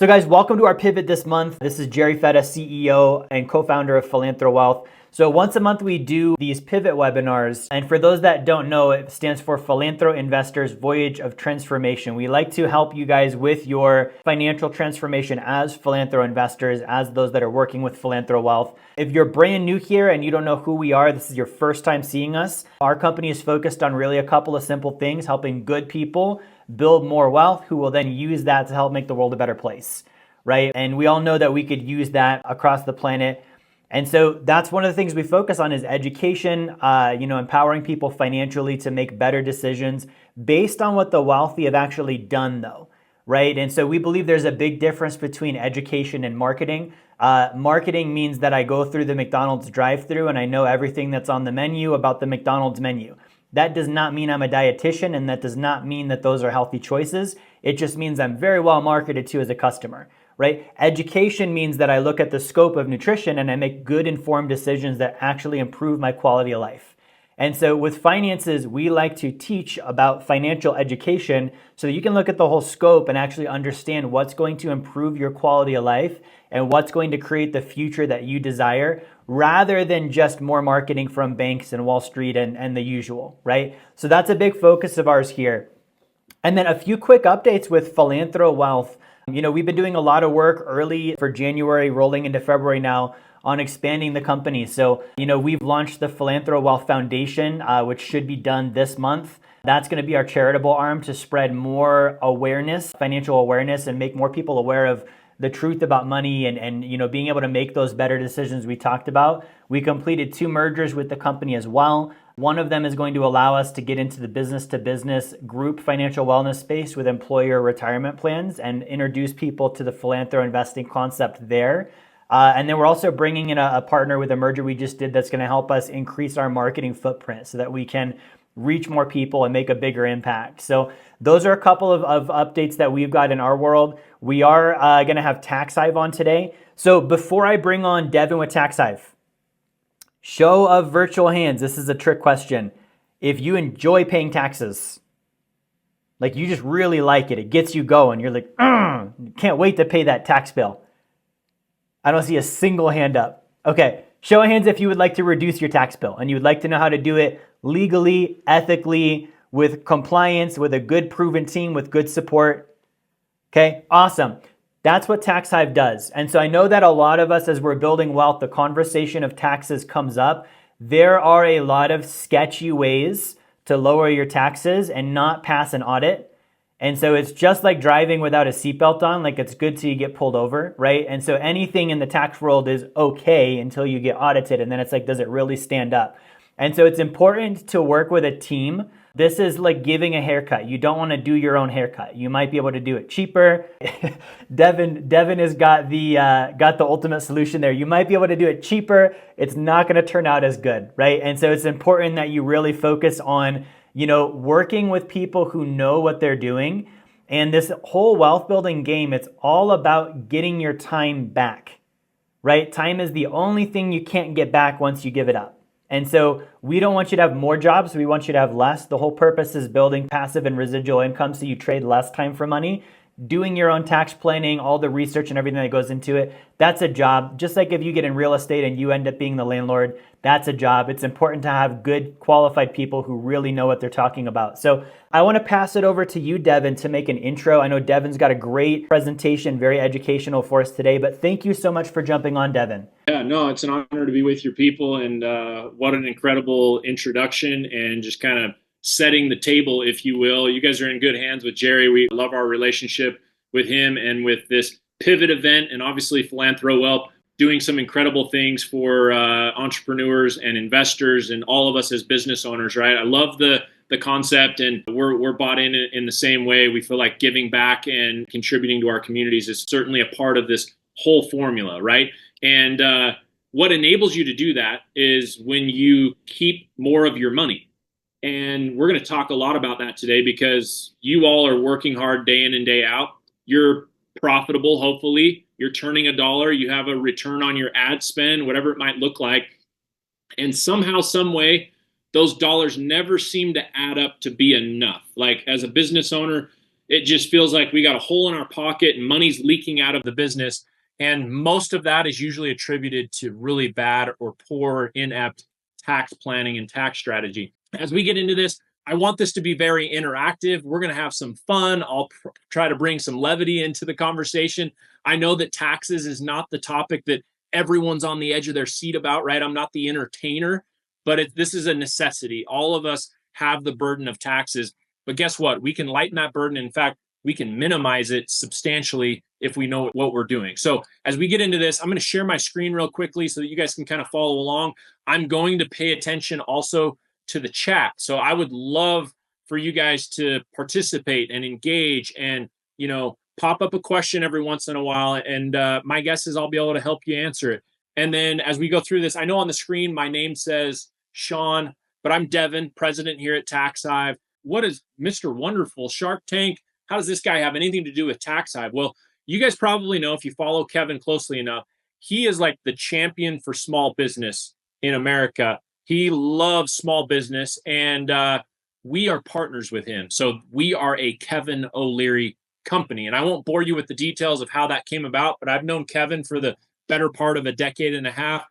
So guys, welcome to our pivot this month. This is Jerry Fetta, CEO and co-founder of Philanthro Wealth. So once a month we do these pivot webinars. And for those that don't know, it stands for Philanthro Investors Voyage of Transformation. We like to help you guys with your financial transformation as Philanthro investors, as those that are working with Philanthro Wealth. If you're brand new here and you don't know who we are, this is your first time seeing us. Our company is focused on really a couple of simple things, helping good people build more wealth who will then use that to help make the world a better place, right? And we all know that we could use that across the planet. And so that's one of the things we focus on is education, empowering people financially to make better decisions based on what the wealthy have actually done though, right? And so we believe there's a big difference between education and marketing. Marketing means that I go through the McDonald's drive-thru and I know everything that's on the menu about the McDonald's menu. That does not mean I'm a dietitian, and that does not mean that those are healthy choices. It just means I'm very well marketed to as a customer, right? Education means that I look at the scope of nutrition and I make good informed decisions that actually improve my quality of life. And so with finances, we like to teach about financial education so that you can look at the whole scope and actually understand what's going to improve your quality of life and what's going to create the future that you desire, rather than just more marketing from banks and Wall Street and the usual, right? So that's a big focus of ours here. And then a few quick updates with Philanthro Wealth. We've been doing a lot of work early for January, rolling into February now, on expanding the company. So, we've launched the Philanthro Wealth Foundation, which should be done this month. That's going to be our charitable arm to spread more awareness, financial awareness, and make more people aware of the truth about money and being able to make those better decisions we talked about. We completed 2 mergers with the company as well. One of them is going to allow us to get into the business-to-business group financial wellness space with employer retirement plans and introduce people to the philanthro investing concept there. And then we're also bringing in a partner with a merger we just did that's going to help us increase our marketing footprint so that we can reach more people and make a bigger impact. So those are a couple of updates that we've got in our world. We are going to have Taxhive on today. So before I bring on Devin with Taxhive, show of virtual hands. This is a trick question. If you enjoy paying taxes, like you just really like it, it gets you going. You're like, can't wait to pay that tax bill. I don't see a single hand up. Okay, show of hands if you would like to reduce your tax bill and you would like to know how to do it legally, ethically, with compliance, with a good proven team, with good support. Okay, awesome. That's what Taxhive does. And so I know that a lot of us, as we're building wealth, the conversation of taxes comes up. There are a lot of sketchy ways to lower your taxes and not pass an audit. And so it's just like driving without a seatbelt on, like it's good till you get pulled over, right? And so anything in the tax world is okay until you get audited. And then it's like, does it really stand up? And so it's important to work with a team. This is like giving a haircut. You don't want to do your own haircut. You might be able to do it cheaper. Devin has got the ultimate solution there. You might be able to do it cheaper. It's not going to turn out as good, right? And so it's important that you really focus on working with people who know what they're doing. And this whole wealth building game, it's all about getting your time back, right? Time is the only thing you can't get back once you give it up. And so we don't want you to have more jobs. We want you to have less. The whole purpose is building passive and residual income so you trade less time for money. Doing your own tax planning, all the research and everything that goes into it, that's a job. Just like if you get in real estate and you end up being the landlord, that's a job. It's important to have good qualified people who really know what they're talking about. So I want to pass it over to you, Devin, to make an intro. I know Devin's got a great presentation, very educational for us today, but thank you so much for jumping on, Devin. Yeah, no, it's an honor to be with your people, and what an incredible introduction and just kind of setting the table, if you will. You guys are in good hands with Jerry. We love our relationship with him and with this pivot event, and obviously Philanthro Wealth doing some incredible things for entrepreneurs and investors and all of us as business owners, right? I love the concept, and we're bought in the same way. We feel like giving back and contributing to our communities is certainly a part of this whole formula, right? And what enables you to do that is when you keep more of your money. And we're going to talk a lot about that today because you all are working hard day in and day out. You're profitable, hopefully. You're turning a dollar. You have a return on your ad spend, whatever it might look like. And somehow, some way, those dollars never seem to add up to be enough. Like as a business owner, it just feels like we got a hole in our pocket and money's leaking out of the business. And most of that is usually attributed to really bad or poor, inept tax planning and tax strategy. As we get into this, I want this to be very interactive. We're going to have some fun. I'll try to bring some levity into the conversation. I know that taxes is not the topic that everyone's on the edge of their seat about, right? I'm not the entertainer, but this is a necessity. All of us have the burden of taxes. But guess what? We can lighten that burden. In fact, we can minimize it substantially if we know what we're doing. So as we get into this, I'm going to share my screen real quickly so that you guys can kind of follow along. I'm going to pay attention also to the chat. So I would love for you guys to participate and engage and, pop up a question every once in a while. And my guess is I'll be able to help you answer it. And then as we go through this, I know on the screen, my name says Sean, but I'm Devin, president here at Taxhive. What is Mr. Wonderful Shark Tank? How does this guy have anything to do with Taxhive? Well, you guys probably know if you follow Kevin closely enough, he is like the champion for small business in America. He loves small business, and we are partners with him. So we are a Kevin O'Leary company. And I won't bore you with the details of how that came about, but I've known Kevin for the better part of a decade and a half.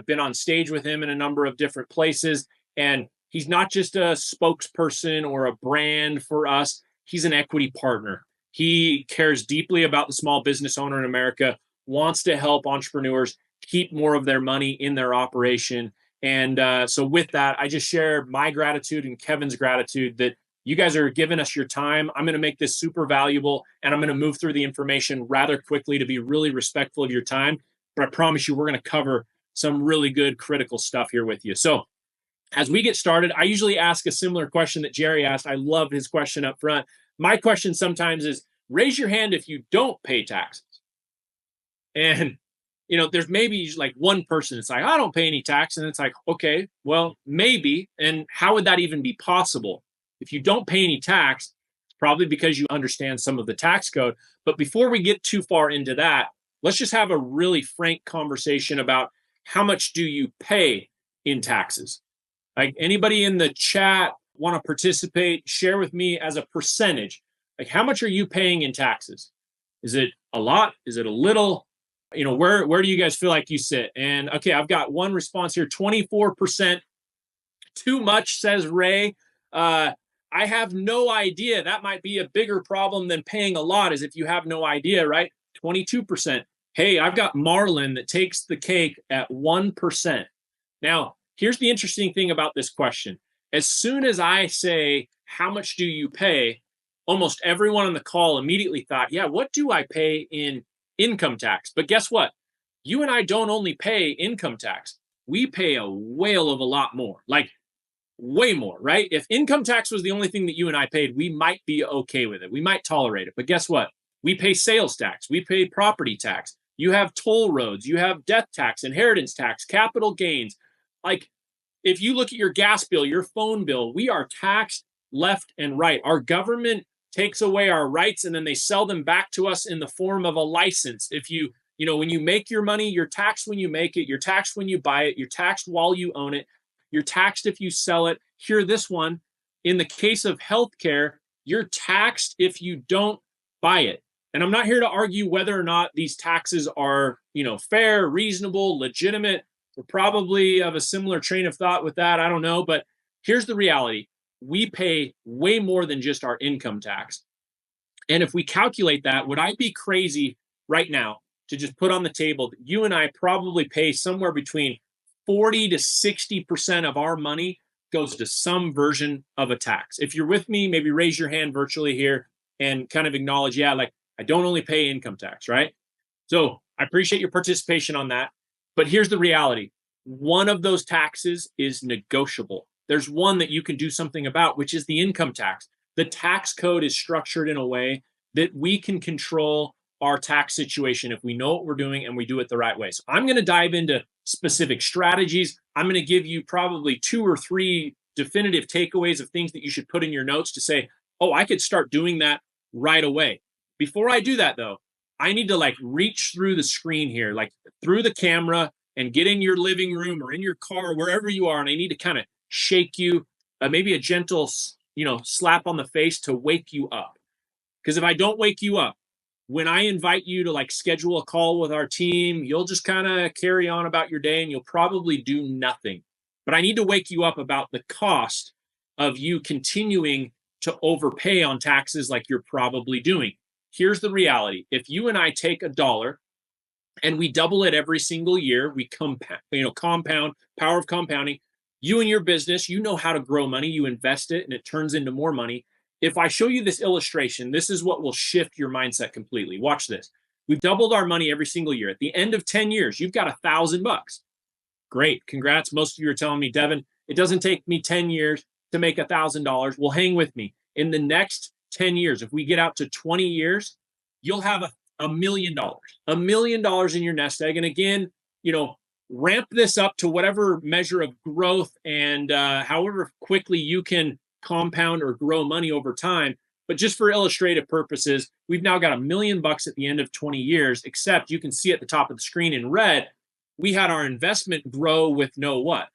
Been on stage with him in a number of different places. And he's not just a spokesperson or a brand for us. He's an equity partner. He cares deeply about the small business owner in America, wants to help entrepreneurs keep more of their money in their operation. And so with that, I just share my gratitude and Kevin's gratitude that you guys are giving us your time. I'm going to make this super valuable, and I'm going to move through the information rather quickly to be really respectful of your time. But I promise you, we're going to cover some really good critical stuff here with you. So as we get started, I usually ask a similar question that Jerry asked. I love his question up front. My question sometimes is, raise your hand if you don't pay taxes. And there's maybe like one person that's like, I don't pay any tax. And it's like, okay, well, maybe. And how would that even be possible? If you don't pay any tax, it's probably because you understand some of the tax code. But before we get too far into that, let's just have a really frank conversation about how much do you pay in taxes? Like, anybody in the chat want to participate, share with me as a percentage. Like, how much are you paying in taxes? Is it a lot? Is it a little? Where do you guys feel like you sit? And okay, I've got one response here, 24%. Too much, says Ray. I have no idea. That might be a bigger problem than paying a lot, is if you have no idea, right? 22%. Hey, I've got Marlon that takes the cake at 1%. Now, here's the interesting thing about this question. As soon as I say, how much do you pay? Almost everyone on the call immediately thought, yeah, what do I pay in income tax? But guess what? You and I don't only pay income tax. We pay a whale of a lot more, like way more, right? If income tax was the only thing that you and I paid, we might be okay with it. We might tolerate it. But guess what? We pay sales tax. We pay property tax. You have toll roads. You have death tax, inheritance tax, capital gains. Like, if you look at your gas bill, your phone bill, we are taxed left and right. Our government takes away our rights and then they sell them back to us in the form of a license. If when you make your money, you're taxed when you make it, you're taxed when you buy it, you're taxed while you own it, you're taxed if you sell it. Hear this one. In the case of healthcare, you're taxed if you don't buy it. And I'm not here to argue whether or not these taxes are, fair, reasonable, legitimate. We're probably of a similar train of thought with that. I don't know. But here's the reality. We pay way more than just our income tax. And if we calculate that, would I be crazy right now to just put on the table that you and I probably pay somewhere between 40 to 60% of our money goes to some version of a tax? If you're with me, maybe raise your hand virtually here and kind of acknowledge, yeah, like, I don't only pay income tax, right? So I appreciate your participation on that. But here's the reality. One of those taxes is negotiable. There's one that you can do something about, which is the income tax. The tax code is structured in a way that we can control our tax situation if we know what we're doing and we do it the right way. So I'm going to dive into specific strategies. I'm going to give you probably 2 or 3 definitive takeaways of things that you should put in your notes to say, oh, I could start doing that right away. Before I do that, though, I need to reach through the screen here, through the camera, and get in your living room or in your car, wherever you are. And I need to kind of shake you, maybe a gentle, slap on the face to wake you up. Because if I don't wake you up, when I invite you to like schedule a call with our team, you'll just kind of carry on about your day and you'll probably do nothing. But I need to wake you up about the cost of you continuing to overpay on taxes like you're probably doing. Here's the reality. If you and I take a dollar and we double it every single year, we compound, power of compounding. You and your business, you know how to grow money, you invest it and it turns into more money. If I show you this illustration, this is what will shift your mindset completely. Watch this. We've doubled our money every single year. At the end of 10 years, you've got $1,000. Great. Congrats. Most of you are telling me, Devin, it doesn't take me 10 years to make $1,000. Well, hang with me. In the next 10 years, if we get out to 20 years, you'll have $1 million, $1 million in your nest egg. And again, ramp this up to whatever measure of growth and however quickly you can compound or grow money over time. But just for illustrative purposes, we've now got $1 million at the end of 20 years, except you can see at the top of the screen in red, we had our investment grow with no what?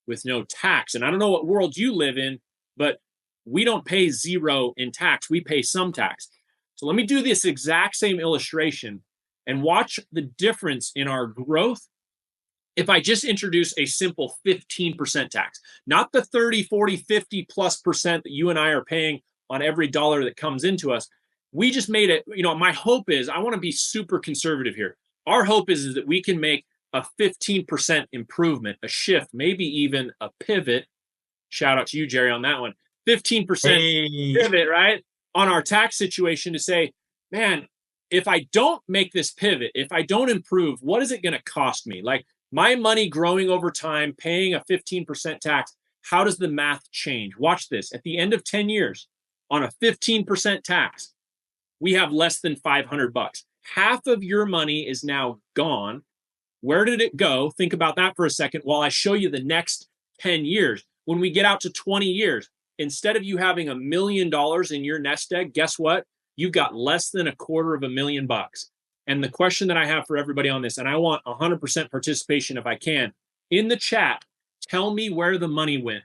With no tax. And I don't know what world you live in, but we don't pay zero in tax. We pay some tax. So let me do this exact same illustration and watch the difference in our growth if I just introduce a simple 15% tax, not the 30, 40, 50 plus percent that you and I are paying on every dollar that comes into us. We just made it, my hope is, I want to be super conservative here. Our hope is that we can make a 15% improvement, a shift, maybe even a pivot. Shout out to you, Jerry, on that one. 15% pivot, right? On our tax situation to say, man, if I don't make this pivot, if I don't improve, what is it going to cost me? Like my money growing over time, paying a 15% tax, how does the math change? Watch this. At the end of 10 years, on a 15% tax, we have less than $500. Half of your money is now gone. Where did it go? Think about that for a second while I show you the next 10 years. When we get out to 20 years, instead of you having $1 million in your nest egg, guess what? You've got less than $250,000. And the question that I have for everybody on this, and I want 100% participation if I can, in the chat, tell me where the money went.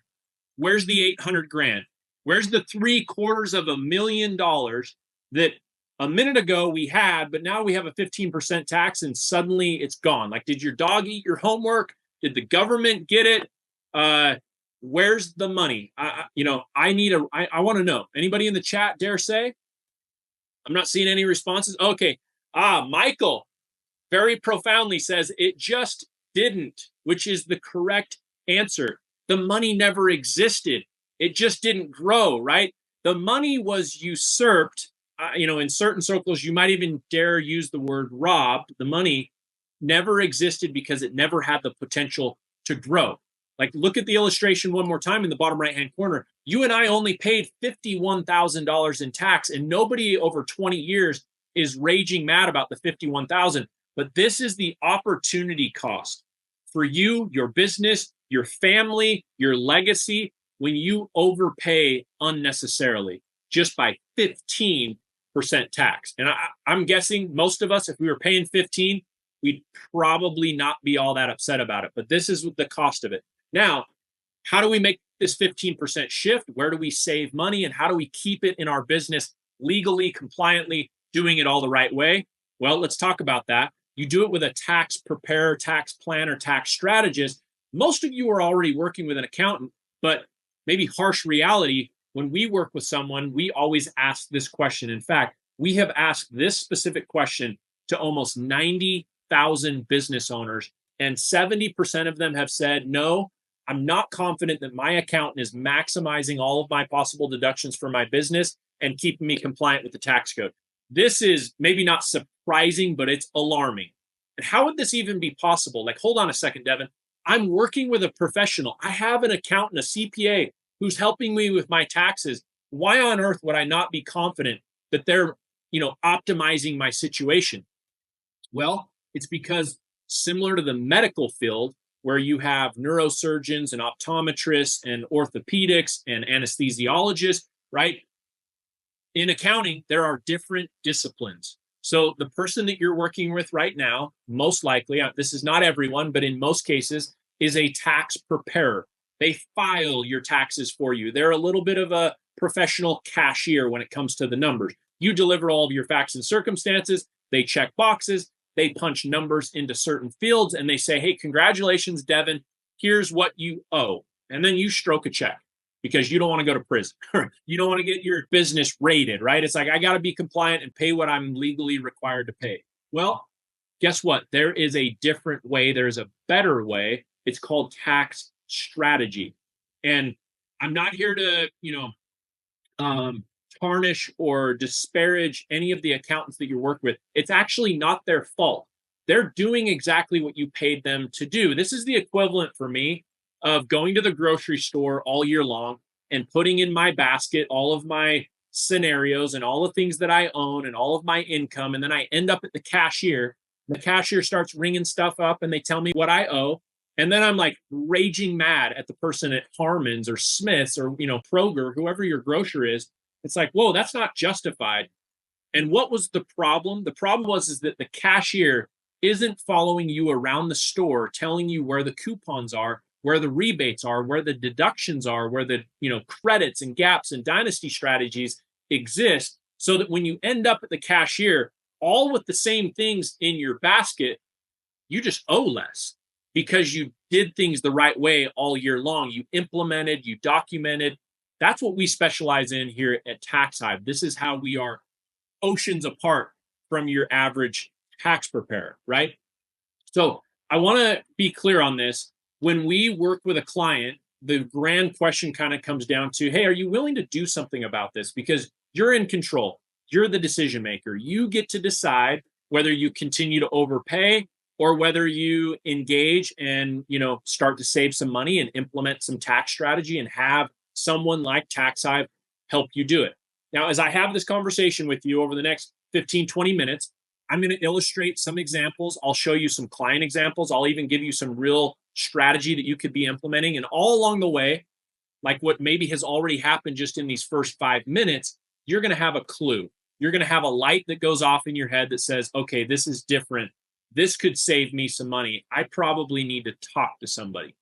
Where's the 800 grand? Where's the $750,000 that a minute ago we had, but now we have a 15% tax and suddenly it's gone? Like, did your dog eat your homework? Did the government get it? Where's the money? I want to know. Anybody in the chat dare say? I'm not seeing any responses. Okay. Michael very profoundly says it just didn't, which is the correct answer. The money never existed. It just didn't grow, right? The money was usurped. In certain circles, you might even dare use the word robbed. The money never existed because it never had the potential to grow. Like, look at the illustration one more time in the bottom right-hand corner. You and I only paid $51,000 in tax, and nobody over 20 years is raging mad about the $51,000. But this is the opportunity cost for you, your business, your family, your legacy, when you overpay unnecessarily just by 15% tax. And I'm guessing most of us, if we were paying 15, we'd probably not be all that upset about it. But this is the cost of it. Now, how do we make this 15% shift? Where do we save money? And how do we keep it in our business legally, compliantly, doing it all the right way? Well, let's talk about that. You do it with a tax preparer, tax planner, tax strategist. Most of you are already working with an accountant, but maybe harsh reality, when we work with someone, we always ask this question. In fact, we have asked this specific question to almost 90,000 business owners, and 70% of them have said, no, I'm not confident that my accountant is maximizing all of my possible deductions for my business and keeping me compliant with the tax code. This is maybe not surprising, but it's alarming. And how would this even be possible? Like, hold on a second, Devin. I'm working with a professional. I have an accountant, a CPA, who's helping me with my taxes. Why on earth would I not be confident that they're, optimizing my situation? Well, it's because similar to the medical field, where you have neurosurgeons and optometrists and orthopedics and anesthesiologists, right? In accounting, there are different disciplines. So the person that you're working with right now, most likely, this is not everyone, but in most cases, is a tax preparer. They file your taxes for you. They're a little bit of a professional cashier when it comes to the numbers. You deliver all of your facts and circumstances. They check boxes. They punch numbers into certain fields and they say, hey, congratulations, Devin. Here's what you owe. And then you stroke a check because you don't want to go to prison. You don't want to get your business raided, right? It's like, I got to be compliant and pay what I'm legally required to pay. Well, guess what? There is a different way. There's a better way. It's called tax strategy. And I'm not here to, tarnish or disparage any of the accountants that you work with. It's actually not their fault. They're doing exactly what you paid them to do. This is the equivalent for me of going to the grocery store all year long and putting in my basket all of my scenarios and all the things that I own and all of my income. And then I end up at the cashier. The cashier starts ringing stuff up and they tell me what I owe. And then I'm like raging mad at the person at Harmon's or Smith's or, Kroger, whoever your grocer is. It's like, whoa, that's not justified. And what was the problem? The problem was that the cashier isn't following you around the store, telling you where the coupons are, where the rebates are, where the deductions are, where the, credits and gaps and dynasty strategies exist, so that when you end up at the cashier, all with the same things in your basket, you just owe less because you did things the right way all year long. You implemented, you documented. That's what we specialize in here at Taxhive. This is how we are oceans apart from your average tax preparer, right? So I want to be clear on this. When we work with a client, the grand question kind of comes down to, hey, are you willing to do something about this? Because you're in control. You're the decision maker. You get to decide whether you continue to overpay or whether you engage and, start to save some money and implement some tax strategy and have someone like Taxhive help you do it. Now, as I have this conversation with you over the next 15, 20 minutes, I'm going to illustrate some examples. I'll show you some client examples. I'll even give you some real strategy that you could be implementing. And all along the way, like what maybe has already happened just in these first 5 minutes, you're going to have a clue. You're going to have a light that goes off in your head that says, okay, this is different. This could save me some money. I probably need to talk to somebody.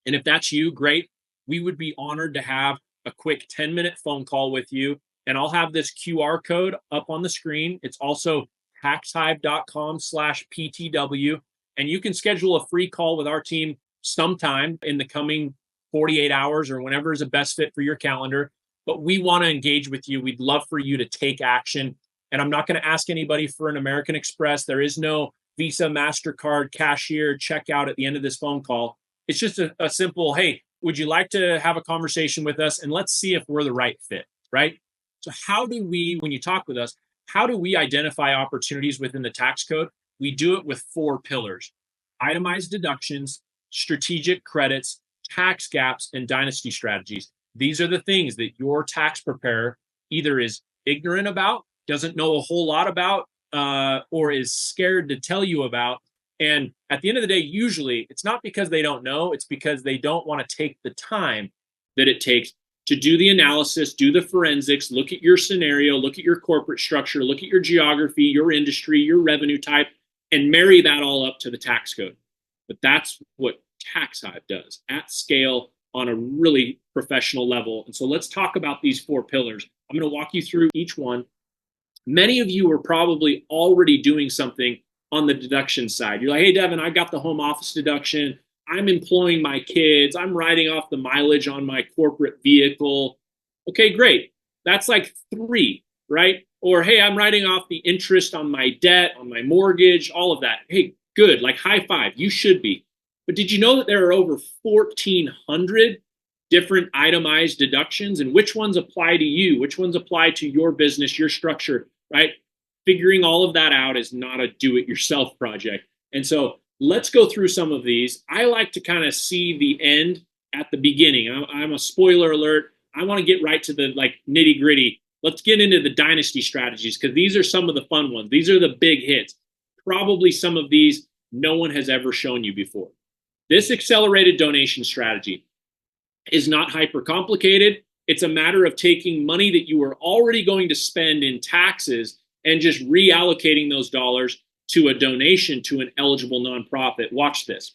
And if that's you, great. We would be honored to have a quick 10-minute phone call with you. And I'll have this QR code up on the screen. It's also taxhive.com/PTW. And you can schedule a free call with our team sometime in the coming 48 hours or whenever is the best fit for your calendar. But we want to engage with you. We'd love for you to take action. And I'm not going to ask anybody for an American Express. There is no Visa, MasterCard, cashier, checkout at the end of this phone call. It's just a simple, hey, would you like to have a conversation with us? And let's see if we're the right fit, right? So how do we, when you talk with us, how do we identify opportunities within the tax code? We do it with 4 pillars: itemized deductions, strategic credits, tax gaps, and dynasty strategies. These are the things that your tax preparer either is ignorant about, doesn't know a whole lot about, or is scared to tell you about. And at the end of the day, usually it's not because they don't know, it's because they don't want to take the time that it takes to do the analysis, do the forensics, look at your scenario, look at your corporate structure, look at your geography, your industry, your revenue type, and marry that all up to the tax code. But that's what Taxhive does at scale on a really professional level. And so let's talk about these 4 pillars. I'm going to walk you through each one. Many of you are probably already doing something on the deduction side. You're like, hey, Devin, I got the home office deduction. I'm employing my kids. I'm writing off the mileage on my corporate vehicle. Okay, great. That's like 3, right? Or, hey, I'm writing off the interest on my debt, on my mortgage, all of that. Hey, good, like high five. You should be. But did you know that there are over 1,400 different itemized deductions? And which ones apply to you? Which ones apply to your business, your structure, right? Figuring all of that out is not a do-it-yourself project. And so let's go through some of these. I like to kind of see the end at the beginning. I'm a spoiler alert. I want to get right to the nitty gritty. Let's get into the dynasty strategies because these are some of the fun ones. These are the big hits. Probably some of these no one has ever shown you before. This accelerated donation strategy is not hyper complicated. It's a matter of taking money that you were already going to spend in taxes and just reallocating those dollars to a donation to an eligible nonprofit. Watch this.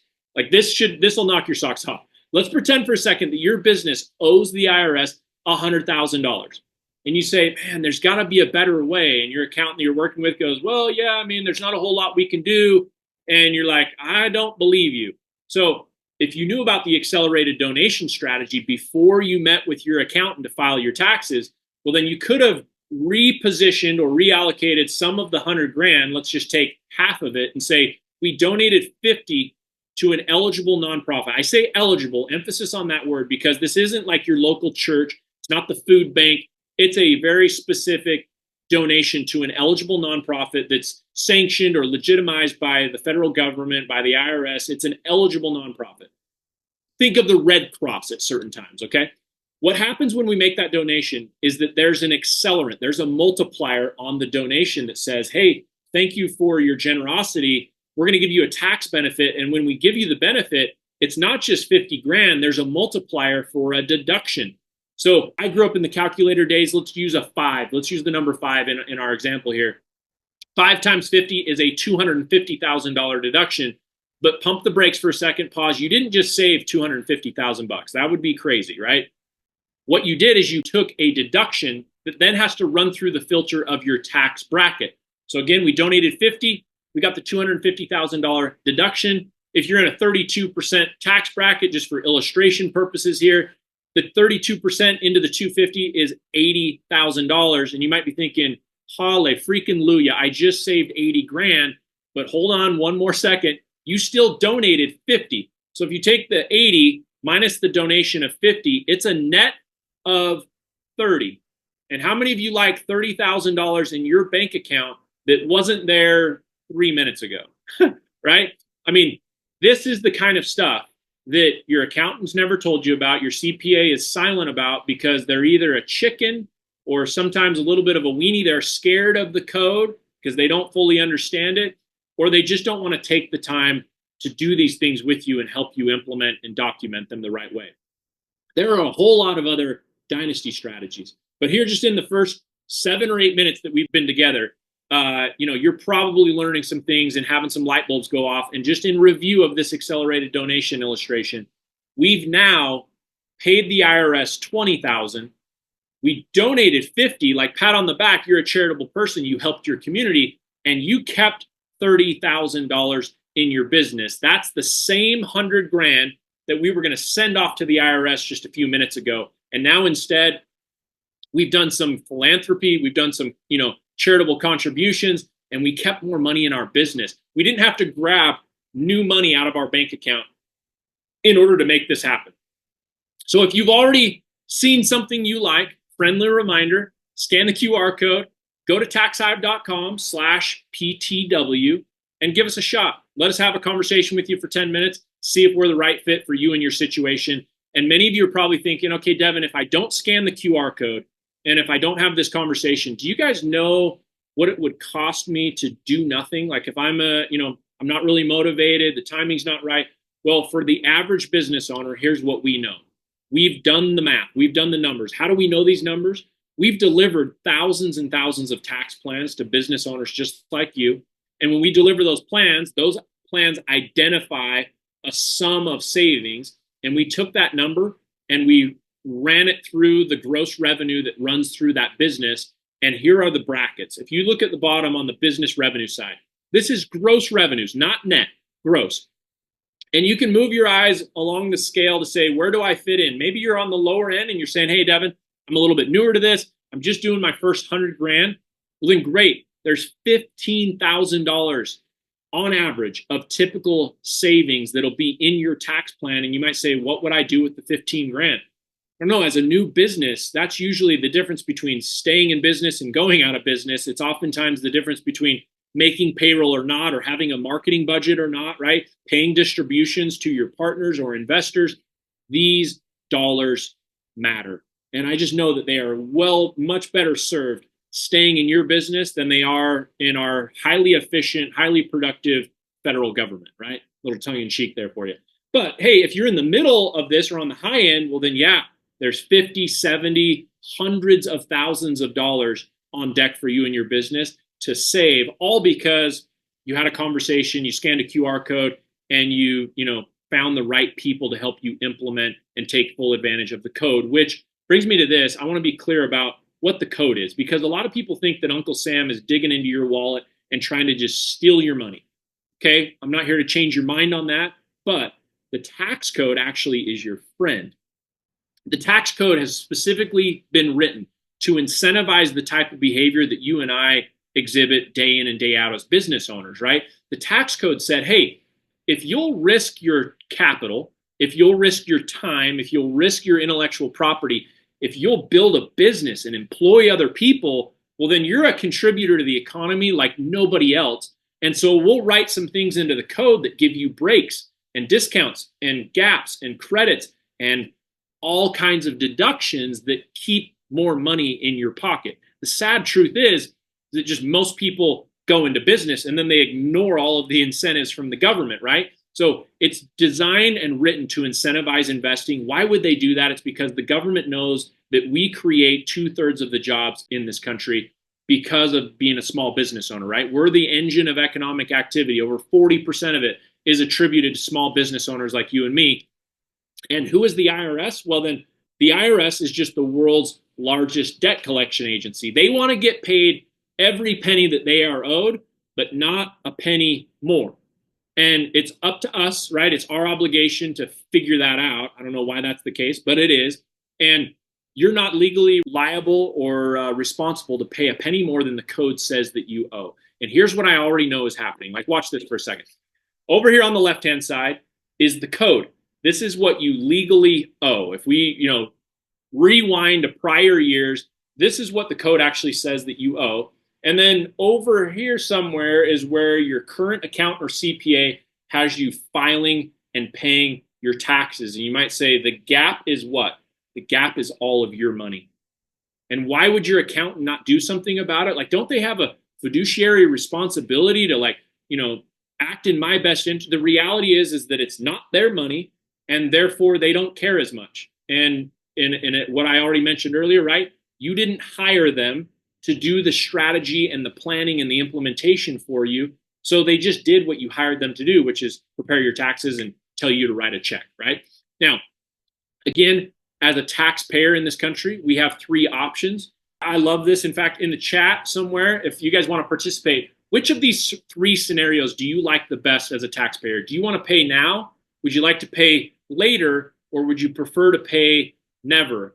This will knock your socks off. Let's pretend for a second that your business owes the IRS $100,000. and you say, man, there's got to be a better way. And your accountant you're working with goes, well, yeah, I mean, there's not a whole lot we can do. And you're like, I don't believe you. So if you knew about the accelerated donation strategy before you met with your accountant to file your taxes, well, then you could have repositioned or reallocated some of the 100 grand. Let's just take half of it and say, we donated 50 to an eligible nonprofit. I say eligible, emphasis on that word, because this isn't like your local church. It's not the food bank. It's a very specific donation to an eligible nonprofit that's sanctioned or legitimized by the federal government, by the IRS. It's an eligible nonprofit. Think of the Red Cross at certain times, okay? What happens when we make that donation is that there's an accelerant, there's a multiplier on the donation that says, hey, thank you for your generosity. We're going to give you a tax benefit. And when we give you the benefit, it's not just 50 grand, there's a multiplier for a deduction. So I grew up in the calculator days. Let's use a 5. Let's use the number 5 in our example here. 5 times 50 is a $250,000 deduction. But pump the brakes for a second, pause. You didn't just save $250,000. That would be crazy, right? What you did is you took a deduction that then has to run through the filter of your tax bracket. So again, we donated 50, we got the $250,000 deduction. If you're in a 32% tax bracket, just for illustration purposes here, the 32% into the 250 is $80,000. And you might be thinking, holla freaking Luya, I just saved 80 grand. But hold on one more second. You still donated 50. So if you take the 80 minus the donation of 50, it's a net of 30. And how many of you like $30,000 in your bank account that wasn't there 3 minutes ago? Right? I mean, this is the kind of stuff that your accountant's never told you about, your CPA is silent about, because they're either a chicken or sometimes a little bit of a weenie. They're scared of the code because they don't fully understand it, or they just don't want to take the time to do these things with you and help you implement and document them the right way. There are a whole lot of other dynasty strategies, but here, just in the first 7 or 8 minutes that we've been together, you're probably learning some things and having some light bulbs go off. And just in review of this accelerated donation illustration, we've now paid the IRS $20,000. We donated 50, like pat on the back, you're a charitable person, you helped your community, and you kept $30,000 in your business. That's the same 100 grand that we were going to send off to the IRS just a few minutes ago. And now instead, we've done some philanthropy, we've done some, charitable contributions, and we kept more money in our business. We didn't have to grab new money out of our bank account in order to make this happen. So if you've already seen something you like, friendly reminder, scan the QR code, go to taxhive.com/PTW and give us a shot. Let us have a conversation with you for 10 minutes, see if we're the right fit for you and your situation. And many of you are probably thinking, okay, Devin, if I don't scan the QR code and if I don't have this conversation, do you guys know what it would cost me to do nothing? Like if I'm I'm not really motivated, the timing's not right. Well, for the average business owner, here's what we know. We've done the math. We've done the numbers. How do we know these numbers? We've delivered thousands and thousands of tax plans to business owners just like you. And when we deliver those plans identify a sum of savings. And we took that number and we ran it through the gross revenue that runs through that business. And here are the brackets. If you look at the bottom on the business revenue side, this is gross revenues, not net, gross. And you can move your eyes along the scale to say, where do I fit in? Maybe you're on the lower end and you're saying, hey, Devin, I'm a little bit newer to this. I'm just doing my first 100 grand. Well, then great. There's $15,000 on average of typical savings that'll be in your tax plan. And you might say, what would I do with the 15 grand? I don't know. As a new business, that's usually the difference between staying in business and going out of business. It's oftentimes the difference between making payroll or not, or having a marketing budget or not, right? Paying distributions to your partners or investors. These dollars matter. And I just know that they are much better served staying in your business than they are in our highly efficient, highly productive federal government, right? A little tongue in cheek there for you. But hey, if you're in the middle of this or on the high end, well then yeah, there's 50, 70, hundreds of thousands of dollars on deck for you and your business to save, all because you had a conversation, you scanned a QR code, and you found the right people to help you implement and take full advantage of the code. Which brings me to this. I want to be clear about what the code is, because a lot of people think that Uncle Sam is digging into your wallet and trying to just steal your money. Okay, I'm not here to change your mind on that, but the tax code actually is your friend. The tax code has specifically been written to incentivize the type of behavior that you and I exhibit day in and day out as business owners, right? The tax code said, hey, if you'll risk your capital, if you'll risk your time, if you'll risk your intellectual property, if you'll build a business and employ other people, well, then you're a contributor to the economy like nobody else. And so we'll write some things into the code that give you breaks and discounts and gaps and credits and all kinds of deductions that keep more money in your pocket. The sad truth is that just most people go into business and then they ignore all of the incentives from the government, right? So it's designed and written to incentivize investing. Why would they do that? It's because the government knows that we create 2/3 of the jobs in this country because of being a small business owner, right? We're the engine of economic activity. Over 40% of it is attributed to small business owners like you and me. And who is the IRS? Well, then the IRS is just the world's largest debt collection agency. They want to get paid every penny that they are owed, but not a penny more. And it's up to us, right? It's our obligation to figure that out. I don't know why that's the case, but it is. And you're not legally liable or responsible to pay a penny more than the code says that you owe. And here's what I already know is happening. Like, watch this for a second. Over here on the left-hand side is the code. This is what you legally owe. If we, rewind to prior years, this is what the code actually says that you owe. And then over here somewhere is where your current accountant or CPA has you filing and paying your taxes. And you might say the gap is what? The gap is all of your money. And why would your accountant not do something about it? Like, don't they have a fiduciary responsibility to act in my best interest? The reality is that it's not their money, and therefore they don't care as much. And what I already mentioned earlier, right? You didn't hire them to do the strategy and the planning and the implementation for you. So they just did what you hired them to do, which is prepare your taxes and tell you to write a check, right? Now, again, as a taxpayer in this country, we have 3 options. I love this. In fact, in the chat somewhere, if you guys want to participate, which of these 3 scenarios do you like the best as a taxpayer? Do you want to pay now? Would you like to pay later? Or would you prefer to pay never?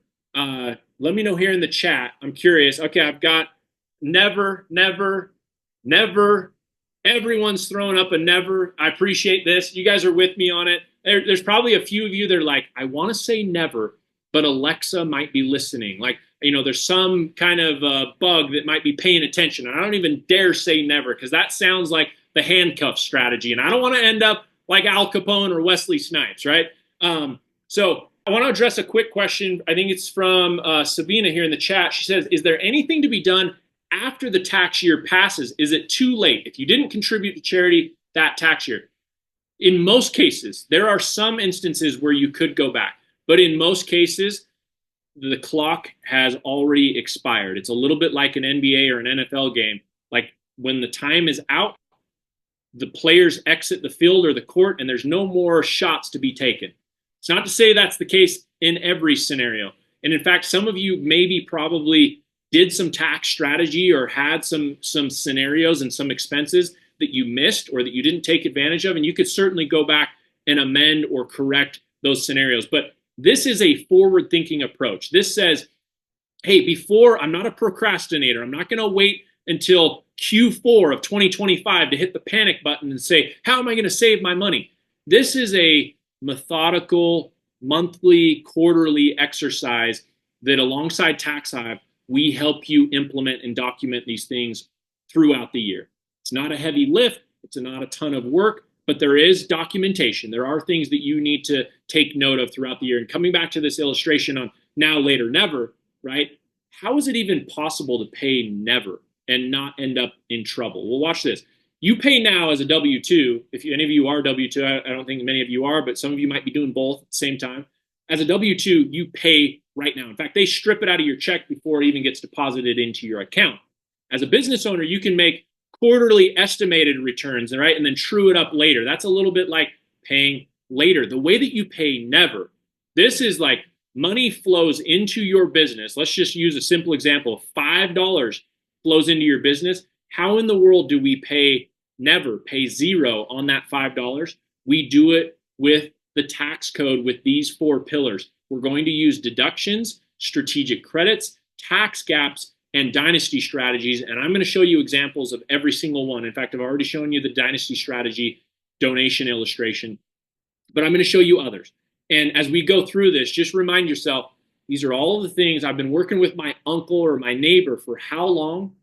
Let me know here in the chat. I'm curious. Okay, I've got never, never, never. Everyone's throwing up a never. I appreciate this. You guys are with me on it. There's probably a few of you that are like, I want to say never, but Alexa might be listening. Like, there's some kind of bug that might be paying attention. And I don't even dare say never, because that sounds like the handcuff strategy. And I don't want to end up like Al Capone or Wesley Snipes, right? So I want to address a quick question. I think it's from Sabina here in the chat. She says, is there anything to be done after the tax year passes? Is it too late if you didn't contribute to charity that tax year? In most cases, there are some instances where you could go back. But in most cases, the clock has already expired. It's a little bit like an NBA or an NFL game. Like, when the time is out, the players exit the field or the court, and there's no more shots to be taken. It's not to say that's the case in every scenario. And in fact, some of you maybe probably did some tax strategy or had some scenarios and some expenses that you missed or that you didn't take advantage of. And you could certainly go back and amend or correct those scenarios. But this is a forward-thinking approach. This says, hey, I'm not a procrastinator. I'm not going to wait until Q4 of 2025 to hit the panic button and say, how am I going to save my money? This is a methodical, monthly, quarterly exercise that, alongside Taxhive, we help you implement and document these things throughout the year. It's not a heavy lift. It's not a ton of work, but there is documentation. There are things that you need to take note of throughout the year. And coming back to this illustration on now, later, never, right? How is it even possible to pay never and not end up in trouble? Well, watch this. You pay now as a W-2. If any of you are W-2, I don't think many of you are, but some of you might be doing both at the same time. As a W-2, you pay right now. In fact, they strip it out of your check before it even gets deposited into your account. As a business owner, you can make quarterly estimated returns, right? And then true it up later. That's a little bit like paying later. The way that you pay never, this is like money flows into your business, let's just use a simple example, $5 flows into your business, how in the world do we never pay zero on that $5? We do it with the tax code with these 4 pillars. We're going to use deductions, strategic credits, tax gaps, and dynasty strategies. And I'm going to show you examples of every single one. In fact, I've already shown you the dynasty strategy donation illustration, but I'm going to show you others. And as we go through this, just remind yourself, these are all of the things I've been working with my uncle or my neighbor for how long,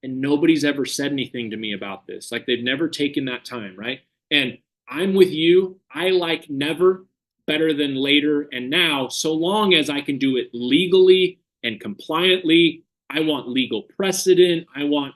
and nobody's ever said anything to me about this. Like they've never taken that time, right? And I'm with you. I like never better than later and now, so long as I can do it legally and compliantly. I want legal precedent. I want,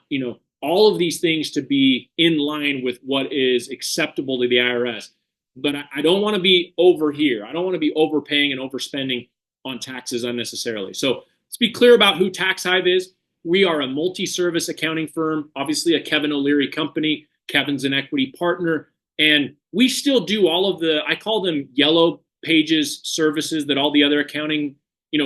all of these things to be in line with what is acceptable to the IRS. But I don't want to be over here. I don't want to be overpaying and overspending on taxes unnecessarily. So let's be clear about who Taxhive is. We are a multi-service accounting firm, obviously a Kevin O'Leary company. Kevin's an equity partner. And we still do all of the, I call them yellow pages services that all the other accounting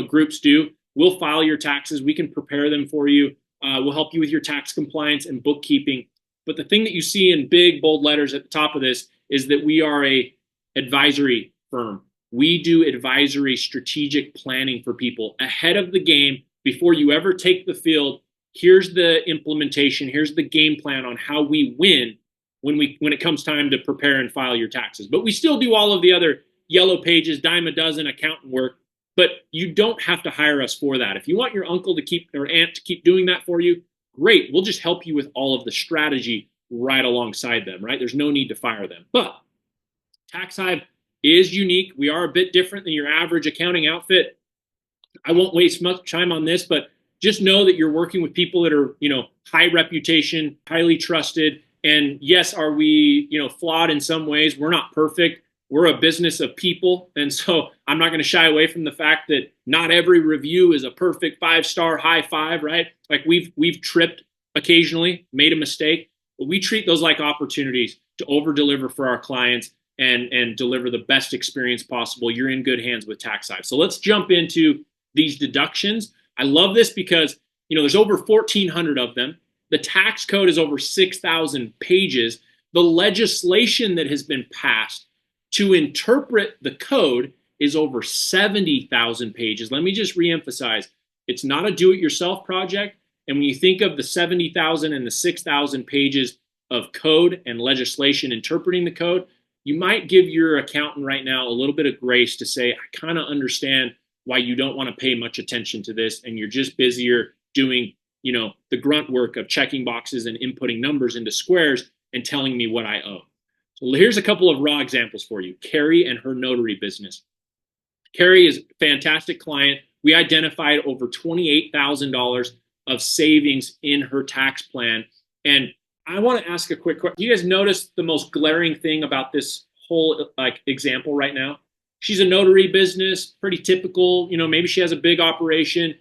groups do. We'll file your taxes. We can prepare them for you. We'll help you with your tax compliance and bookkeeping. But the thing that you see in big, bold letters at the top of this is that we are a advisory firm. We do advisory strategic planning for people ahead of the game before you ever take the field. Here's the implementation. Here's the game plan on how we win when it comes time to prepare and file your taxes. But we still do all of the other yellow pages, dime a dozen accountant work. But you don't have to hire us for that. If you want your uncle to keep or aunt to keep doing that for you, great. We'll just help you with all of the strategy right alongside them, right? There's no need to fire them. But Taxhive is unique. We are a bit different than your average accounting outfit. I won't waste much time on this, but just know that you're working with people that are, high reputation, highly trusted. And yes, are we, flawed in some ways? We're not perfect. We're a business of people. And so I'm not going to shy away from the fact that not every review is a perfect 5-star high five, right? Like we've tripped occasionally, made a mistake, but we treat those like opportunities to over deliver for our clients and deliver the best experience possible. You're in good hands with Taxhive. So let's jump into these deductions. I love this because, there's over 1,400 of them. The tax code is over 6,000 pages. The legislation that has been passed to interpret the code is over 70,000 pages. Let me just reemphasize, it's not a do-it-yourself project. And when you think of the 70,000 and the 6,000 pages of code and legislation interpreting the code, you might give your accountant right now a little bit of grace to say, I kind of understand why you don't want to pay much attention to this, and you're just busier doing, the grunt work of checking boxes and inputting numbers into squares and telling me what I owe. So here's a couple of raw examples for you. Carrie and her notary business. Carrie is a fantastic client. We identified over $28,000 of savings in her tax plan. And I want to ask a quick question. Do you guys notice the most glaring thing about this whole example right now? She's a notary business, pretty typical. Maybe she has a big operation,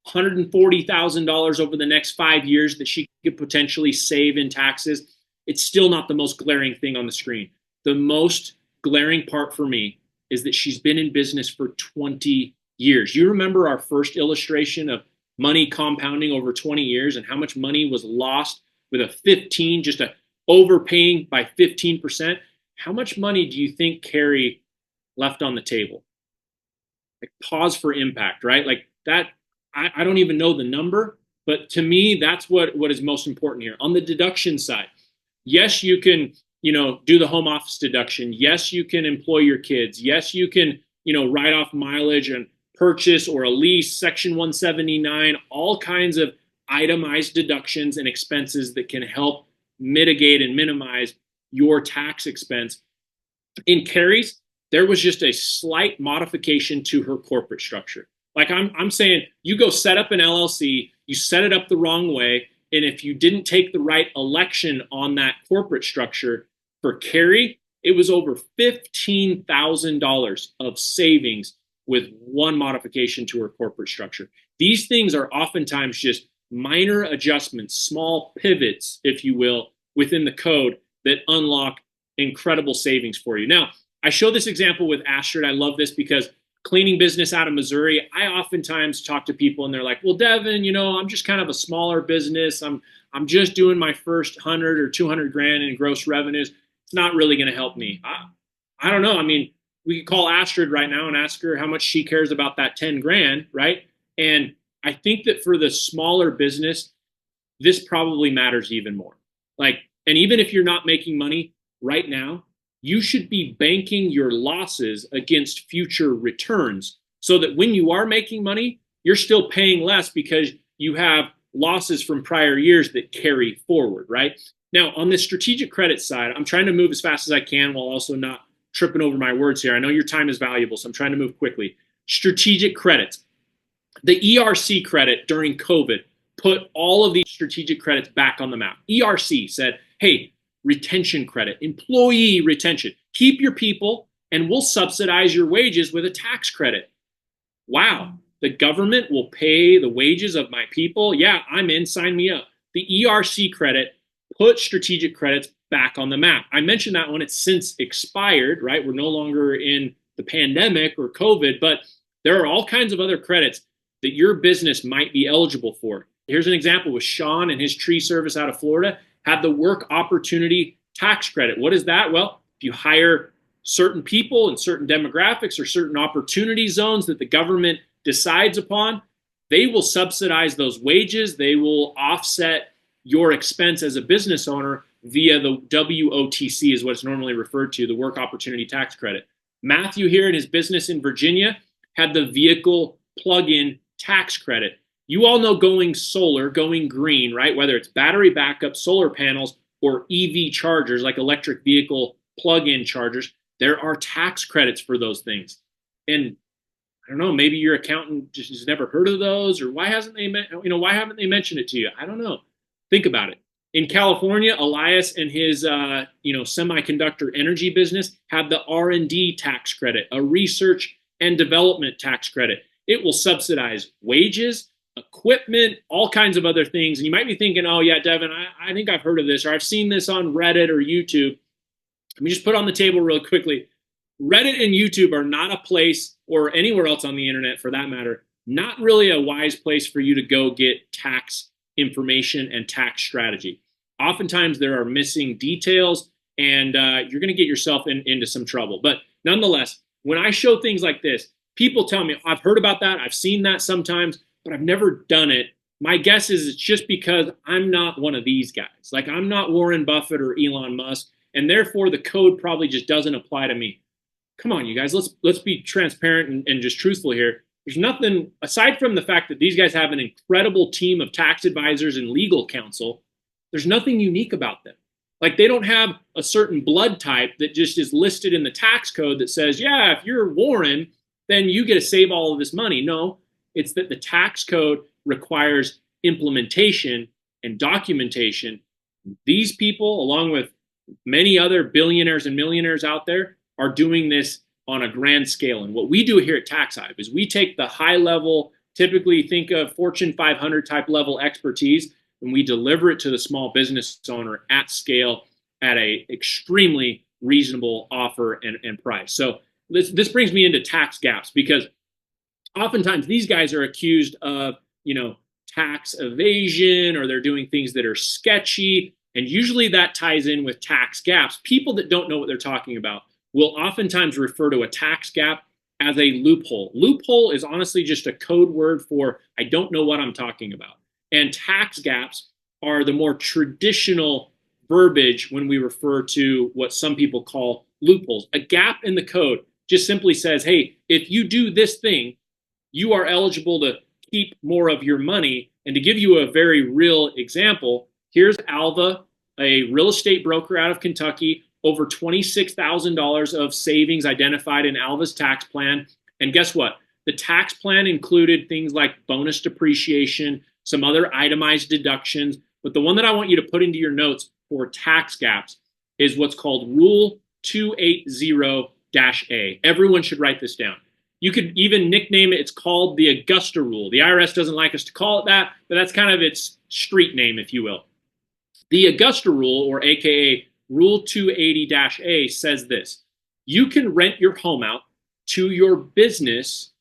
$140,000 over the next 5 years that she could potentially save in taxes. It's still not the most glaring thing on the screen. The most glaring part for me is that she's been in business for 20 years. You remember our first illustration of money compounding over 20 years and how much money was lost with just a overpaying by 15%. How much money do you think Carrie left on the table? Like, pause for impact, right? Like that, I don't even know the number, but to me, that's what is most important here. On the deduction side, yes, you can, do the home office deduction. Yes, you can employ your kids. Yes, you can, write off mileage and purchase or a lease, Section 179, all kinds of itemized deductions and expenses that can help mitigate and minimize your tax expense. In Carrie's, there was just a slight modification to her corporate structure. Like I'm saying, you go set up an LLC, you set it up the wrong way, and if you didn't take the right election on that corporate structure, for Carrie, it was over $15,000 of savings with one modification to her corporate structure. These things are oftentimes just minor adjustments, small pivots, if you will, within the code that unlock incredible savings for you. Now, I show this example with Astrid. I love this because cleaning business out of Missouri, I oftentimes talk to people and they're like, well, Devin, I'm just kind of a smaller business. I'm just doing my first 100 or 200 grand in gross revenues. It's not really going to help me. I don't know. I mean, we could call Astrid right now and ask her how much she cares about that 10 grand, right? And I think that for the smaller business, this probably matters even more. And even if you're not making money right now, you should be banking your losses against future returns so that when you are making money, you're still paying less because you have losses from prior years that carry forward, right? Now, on the strategic credit side, I'm trying to move as fast as I can while also not tripping over my words here. I know your time is valuable, so I'm trying to move quickly. Strategic credits. The ERC credit during COVID put all of these strategic credits back on the map. ERC said, hey, retention credit, employee retention. Keep your people and we'll subsidize your wages with a tax credit. Wow, the government will pay the wages of my people? Yeah, I'm in, sign me up. The ERC credit put strategic credits back on the map. I mentioned that one, it's since expired, right? We're no longer in the pandemic or COVID, but there are all kinds of other credits that your business might be eligible for. Here's an example with Sean and his tree service out of Florida, had the work opportunity tax credit. What is that? Well, if you hire certain people in certain demographics or certain opportunity zones that the government decides upon, they will subsidize those wages. They will offset your expense as a business owner via the WOTC is what it's normally referred to, the work opportunity tax credit. Matthew here in his business in Virginia had the vehicle plug-in tax credit. You all know going solar, going green, right? Whether it's battery backup, solar panels, or EV chargers, like electric vehicle plug-in chargers, there are tax credits for those things. And I don't know, maybe your accountant just has never heard of those, or why haven't they mentioned it to you? I don't know. Think about it. In California, Elias and his semiconductor energy business have the R&D tax credit, a research and development tax credit. It will subsidize wages, equipment, all kinds of other things. And you might be thinking, oh yeah, Devin, I think I've heard of this, or I've seen this on Reddit or YouTube. Let me just put on the table real quickly. Reddit and YouTube are not a place, or anywhere else on the internet for that matter, not really a wise place for you to go get tax information and tax strategy. Oftentimes there are missing details and you're going to get yourself into some trouble. But nonetheless, when I show things like this, people tell me, I've heard about that, I've seen that sometimes, but I've never done it. My guess is it's just because I'm not one of these guys. Like, I'm not Warren Buffett or Elon Musk, and therefore the code probably just doesn't apply to me. Come on, you guys, let's be transparent and just truthful here. There's nothing, aside from the fact that these guys have an incredible team of tax advisors and legal counsel, there's nothing unique about them. Like, they don't have a certain blood type that just is listed in the tax code that says, yeah, if you're Warren, then you get to save all of this money. No, it's that the tax code requires implementation and documentation. These people, along with many other billionaires and millionaires out there, are doing this on a grand scale. And what we do here at Taxhive is we take the high level, typically think of Fortune 500 type level expertise, and we deliver it to the small business owner at scale at a extremely reasonable offer and price. So this brings me into tax gaps, because oftentimes these guys are accused of, tax evasion, or they're doing things that are sketchy. And usually that ties in with tax gaps. People that don't know what they're talking about will oftentimes refer to a tax gap as a loophole. Loophole is honestly just a code word for I don't know what I'm talking about. And tax gaps are the more traditional verbiage when we refer to what some people call loopholes. A gap in the code just simply says, hey, if you do this thing, you are eligible to keep more of your money. And to give you a very real example, here's Alva, a real estate broker out of Kentucky, over $26,000 of savings identified in Alva's tax plan. And guess what? The tax plan included things like bonus depreciation, some other itemized deductions. But the one that I want you to put into your notes for tax gaps is what's called Rule 280-A. Everyone should write this down. You could even nickname it. It's called the Augusta Rule. The IRS doesn't like us to call it that, but that's kind of its street name, if you will. The Augusta Rule, or AKA Rule 280-A, says this: you can rent your home out to your business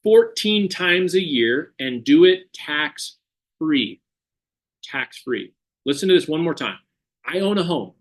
14 times a year and do it tax free. Tax free. Listen to this one more time. I own a home.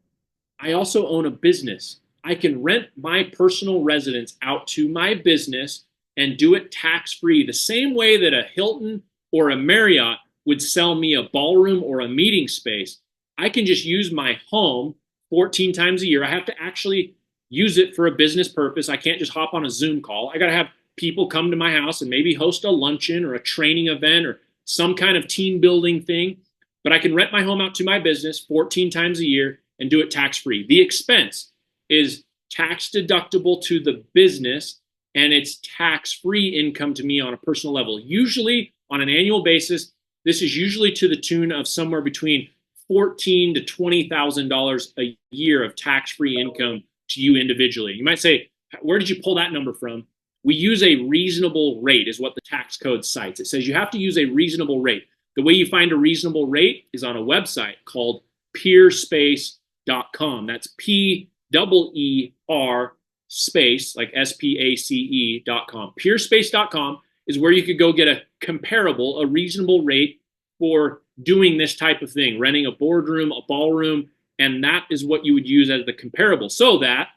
I also own a business. I can rent my personal residence out to my business and do it tax free, the same way that a Hilton or a Marriott would sell me a ballroom or a meeting space. I can just use my home 14 times a year. I have to actually use it for a business purpose. I can't just hop on a Zoom call. I got to have people come to my house and maybe host a luncheon or a training event or some kind of team building thing. But I can rent my home out to my business 14 times a year and do it tax free. The expense is tax deductible to the business, and it's tax free income to me on a personal level. Usually on an annual basis, this is usually to the tune of somewhere between $14,000 to $20,000 a year of tax free income to you individually. You might say, where did you pull that number from? We use a reasonable rate is what the tax code cites. It says you have to use a reasonable rate. The way you find a reasonable rate is on a website called peerspace.com. That's P-E-E-R space, like S-P-A-C-E.com. Peerspace.com is where you could go get a comparable, a reasonable rate for doing this type of thing, renting a boardroom, a ballroom, and that is what you would use as the comparable. So that,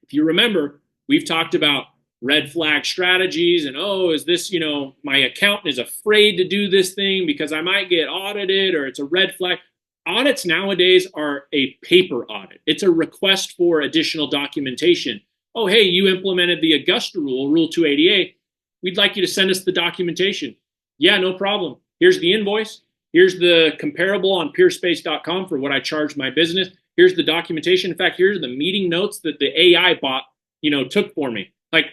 if you remember, we've talked about red flag strategies and, oh, is this, my accountant is afraid to do this thing because I might get audited or it's a red flag. Audits nowadays are a paper audit. It's a request for additional documentation. Oh, hey, you implemented the Augusta rule, Rule 288. We'd like you to send us the documentation. Yeah, no problem. Here's the invoice. Here's the comparable on peerspace.com for what I charge my business. Here's the documentation. In fact, here's the meeting notes that the AI bot, took for me. Like,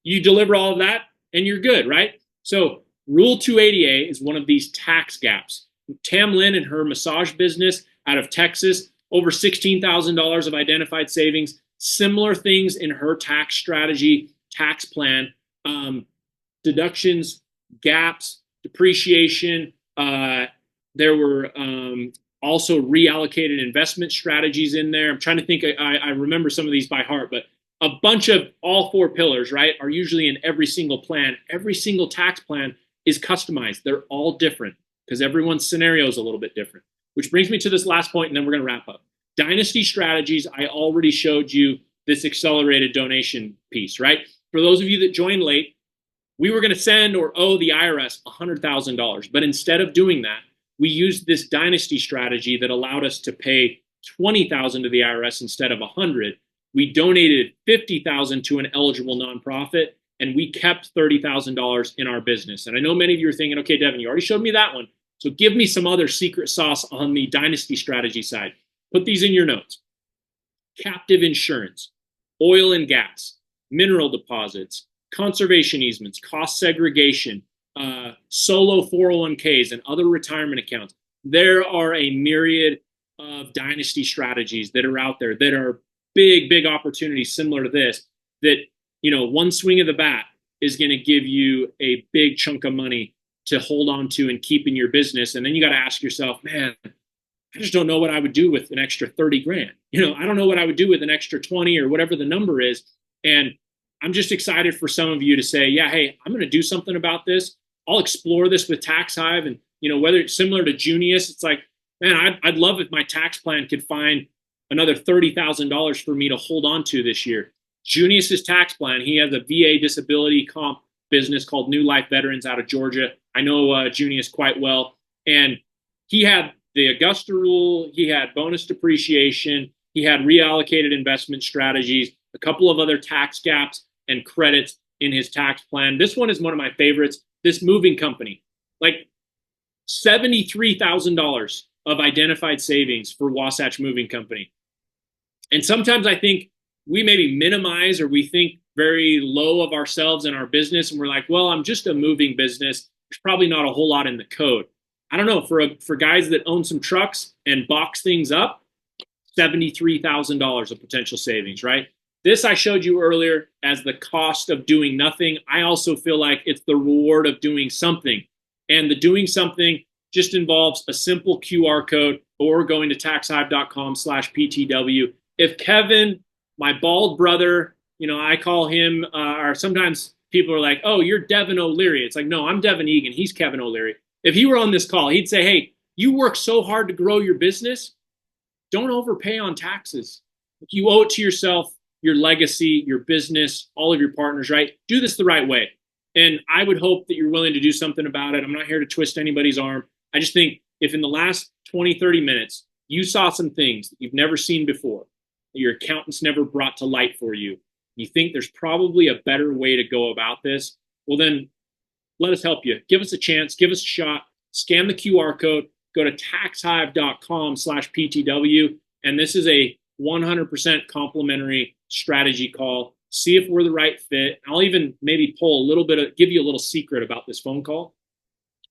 you deliver all of that and you're good, right? So Rule 280A is one of these tax gaps. Tam Lynn and her massage business out of Texas, over $16,000 of identified savings, similar things in her tax strategy, tax plan, deductions, gaps, depreciation. There were also reallocated investment strategies in there. I'm trying to think, I remember some of these by heart, but a bunch of all four pillars, right, are usually in every single plan. Every single tax plan is customized. They're all different because everyone's scenario is a little bit different, which brings me to this last point, and then we're going to wrap up. Dynasty strategies, I already showed you this accelerated donation piece, right? For those of you that joined late, we were going to send or owe the IRS $100,000. But instead of doing that, we used this dynasty strategy that allowed us to pay $20,000 to the IRS instead of $100,000. We donated $50,000 to an eligible nonprofit, and we kept $30,000 in our business. And I know many of you are thinking, okay, Devin, you already showed me that one. So give me some other secret sauce on the dynasty strategy side. Put these in your notes. Captive insurance, oil and gas, mineral deposits, conservation easements, cost segregation, solo 401ks, and other retirement accounts. There are a myriad of dynasty strategies that are out there that are big opportunities similar to this, that, one swing of the bat is going to give you a big chunk of money to hold on to and keep in your business. And then you got to ask yourself, man, I just don't know what I would do with an extra 30 grand. I don't know what I would do with an extra 20 or whatever the number is. And I'm just excited for some of you to say, yeah, hey, I'm going to do something about this. I'll explore this with Taxhive. And, whether it's similar to Junius, it's like, man, I'd love if my tax plan could find another $30,000 for me to hold on to this year. Junius's tax plan, he has a VA disability comp business called New Life Veterans out of Georgia. I know Junius quite well. And he had the Augusta rule, he had bonus depreciation, he had reallocated investment strategies, a couple of other tax gaps and credits in his tax plan. This one is one of my favorites. This moving company, like $73,000 of identified savings for Wasatch Moving Company. And sometimes I think we maybe minimize or we think very low of ourselves and our business. And we're like, well, I'm just a moving business. There's probably not a whole lot in the code. I don't know, for guys that own some trucks and box things up, $73,000 of potential savings, right? This I showed you earlier as the cost of doing nothing. I also feel like it's the reward of doing something. And the doing something just involves a simple QR code or going to taxhive.com/PTW. If Kevin, my bald brother, I call him, or sometimes people are like, oh, you're Devin O'Leary. It's like, no, I'm Devin Egan. He's Kevin O'Leary. If he were on this call, he'd say, hey, you work so hard to grow your business. Don't overpay on taxes. You owe it to yourself, your legacy, your business, all of your partners, right? Do this the right way. And I would hope that you're willing to do something about it. I'm not here to twist anybody's arm. I just think if in the last 20, 30 minutes, you saw some things that you've never seen before, that your accountant's never brought to light for you, you think there's probably a better way to go about this, well, then let us help you. Give us a chance. Give us a shot. Scan the QR code. Go to taxhive.com/PTW. And this is a 100% complimentary strategy call. See if we're the right fit. I'll even maybe pull a little bit of, give you a little secret about this phone call.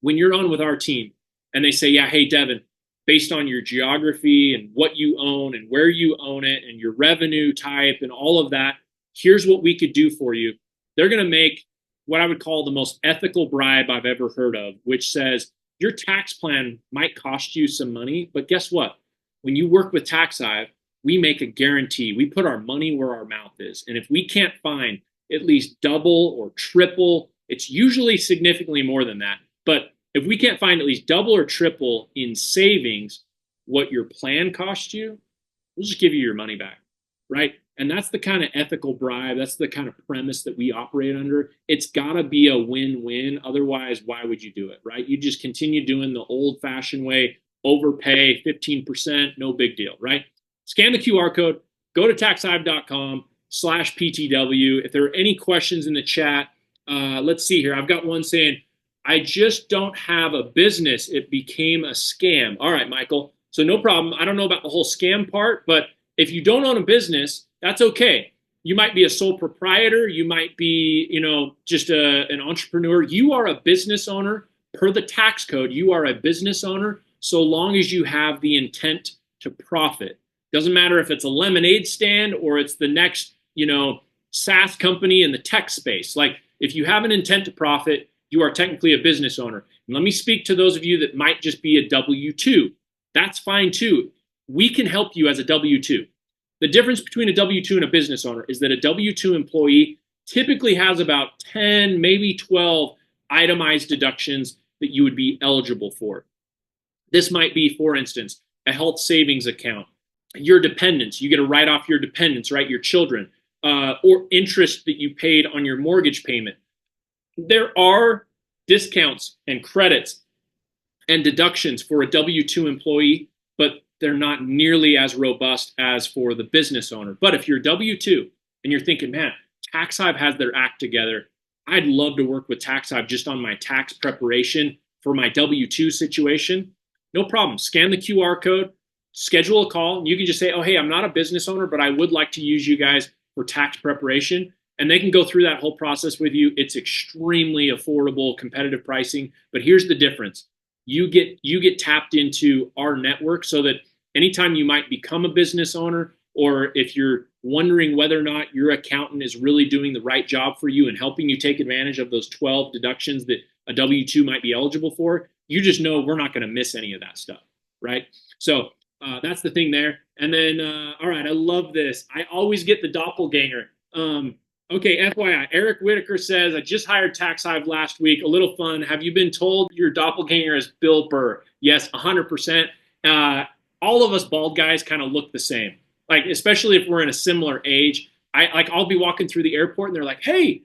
When you're on with our team and they say, yeah, hey, Devin, based on your geography and what you own and where you own it and your revenue type and all of that, here's what we could do for you. They're going to make what I would call the most ethical bribe I've ever heard of, which says your tax plan might cost you some money, but guess what? When you work with Taxhive, we make a guarantee. We put our money where our mouth is. And if we can't find at least double or triple, it's usually significantly more than that. But if we can't find at least double or triple in savings what your plan cost you, we'll just give you your money back, right? And that's the kind of ethical bribe. That's the kind of premise that we operate under. It's got to be a win-win. Otherwise, why would you do it, right? You just continue doing the old-fashioned way, overpay 15%, no big deal, right? Scan the QR code, go to taxhive.com/PTW. If there are any questions in the chat, let's see here. I've got one saying, I just don't have a business. It became a scam. All right, Michael. So no problem. I don't know about the whole scam part, but if you don't own a business, that's okay. You might be a sole proprietor. You might be, just an entrepreneur. You are a business owner. Per the tax code, you are a business owner so long as you have the intent to profit. Doesn't matter if it's a lemonade stand or it's the next, SaaS company in the tech space. Like if you have an intent to profit, you are technically a business owner. And let me speak to those of you that might just be a W-2. That's fine too. We can help you as a W-2. The difference between a W-2 and a business owner is that a W-2 employee typically has about 10, maybe 12 itemized deductions that you would be eligible for. This might be, for instance, a health savings account, your dependents. You get to write off your dependents, right? Your children, or interest that you paid on your mortgage payment. There are discounts and credits and deductions for a W-2 employee, but they're not nearly as robust as for the business owner. But if you're W-2 and you're thinking, man, Taxhive has their act together, I'd love to work with Taxhive just on my tax preparation for my W-2 situation, no problem. Scan the QR code, schedule a call, and you can just say, oh, hey, I'm not a business owner, but I would like to use you guys for tax preparation. And they can go through that whole process with you. It's extremely affordable, competitive pricing. But here's the difference. You get tapped into our network so that anytime you might become a business owner, or if you're wondering whether or not your accountant is really doing the right job for you and helping you take advantage of those 12 deductions that a W-2 might be eligible for, you just know we're not going to miss any of that stuff, right? So that's the thing there. And then, all right, I love this. I always get the doppelganger. Okay, FYI, Eric Whitaker says, I just hired Taxhive last week. A little fun. Have you been told your doppelganger is Bill Burr? Yes, 100%. All of us bald guys kind of look the same. Like, especially if we're in a similar age. I'll be walking through the airport and they're like, hey,